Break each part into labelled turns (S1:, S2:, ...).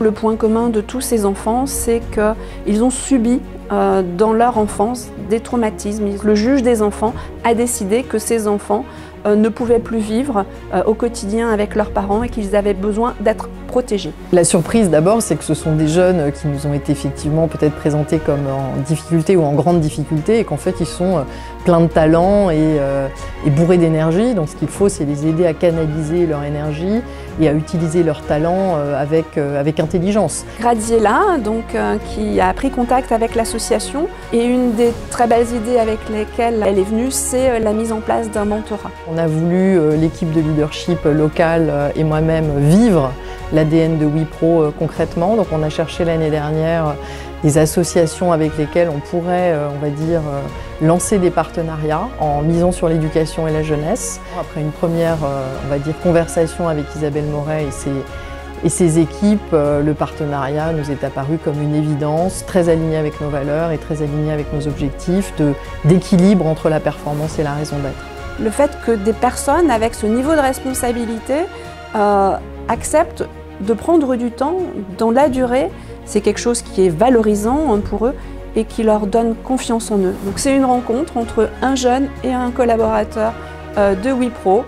S1: Le point commun de tous ces enfants, c'est qu'ils ont subi dans leur enfance des traumatismes. Le juge des enfants a décidé que ces enfants ne pouvaient plus vivre au quotidien avec leurs parents et qu'ils avaient besoin d'être protégés.
S2: La surprise d'abord, c'est que ce sont des jeunes qui nous ont été effectivement peut-être présentés comme en difficulté ou en grande difficulté et qu'en fait ils sont pleins de talent et bourrés d'énergie. Donc ce qu'il faut, c'est les aider à canaliser leur énergie et à utiliser leur talent avec intelligence.
S1: Graziella, qui a pris contact avec l'association, et une des très belles idées avec lesquelles elle est venue, c'est la mise en place d'un mentorat.
S2: On a voulu, l'équipe de leadership locale et moi-même, vivre l'ADN de WePro concrètement. Donc on a cherché l'année dernière des associations avec lesquelles on pourrait, on va dire, lancer des partenariats en misant sur l'éducation et la jeunesse. Après une première, on va dire, conversation avec Isabelle Moret et ses équipes, le partenariat nous est apparu comme une évidence, très aligné avec nos valeurs et très aligné avec nos objectifs d'équilibre entre la performance et la raison d'être.
S1: Le fait que des personnes avec ce niveau de responsabilité acceptent de prendre du temps dans la durée, c'est quelque chose qui est valorisant pour eux et qui leur donne confiance en eux. Donc c'est une rencontre entre un jeune et un collaborateur de WePro,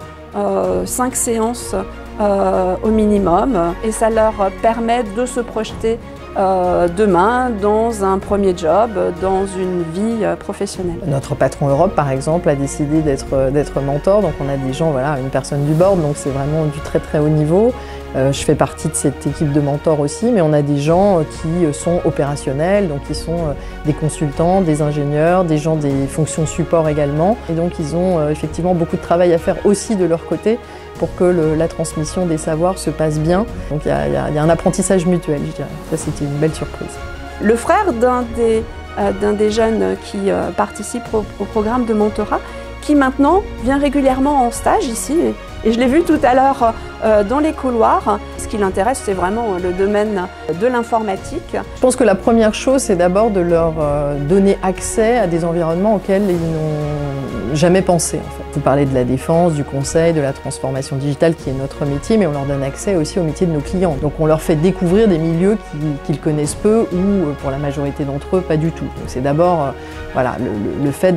S1: 5 séances au minimum, et ça leur permet de se projeter demain dans un premier job, dans une vie professionnelle.
S2: Notre patron Europe, par exemple, a décidé d'être mentor, donc on a des gens, voilà, une personne du board, donc c'est vraiment du très très haut niveau. Je fais partie de cette équipe de mentors aussi, mais on a des gens qui sont opérationnels, donc qui sont des consultants, des ingénieurs, des gens des fonctions support également. Et donc ils ont effectivement beaucoup de travail à faire aussi de leur côté pour que la transmission des savoirs se passe bien. Donc il y a un apprentissage mutuel, je dirais. Ça, c'était une belle surprise.
S1: Le frère d'un des jeunes qui participe au programme de mentorat, qui maintenant vient régulièrement en stage ici, et je l'ai vu tout à l'heure dans les couloirs. Ce qui l'intéresse, c'est vraiment le domaine de l'informatique.
S2: Je pense que la première chose, c'est d'abord de leur donner accès à des environnements auxquels ils n'ont jamais pensé. En fait. Vous parlez de la défense, du conseil, de la transformation digitale qui est notre métier, mais on leur donne accès aussi au métier de nos clients. Donc on leur fait découvrir des milieux qu'ils connaissent peu ou pour la majorité d'entre eux, pas du tout. Donc c'est d'abord voilà, le fait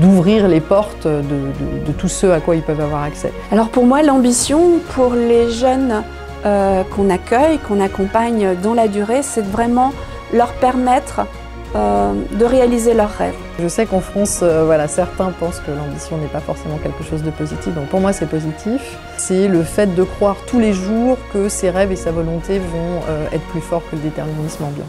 S2: d'ouvrir les portes de tout ce à quoi ils peuvent avoir accès.
S1: Alors pour moi, l'ambition pour les jeunes qu'on accueille, qu'on accompagne dans la durée, c'est vraiment leur permettre de réaliser leurs rêves.
S2: Je sais qu'en France, voilà, certains pensent que l'ambition n'est pas forcément quelque chose de positif, donc pour moi c'est positif. C'est le fait de croire tous les jours que ses rêves et sa volonté vont être plus forts que le déterminisme ambiant.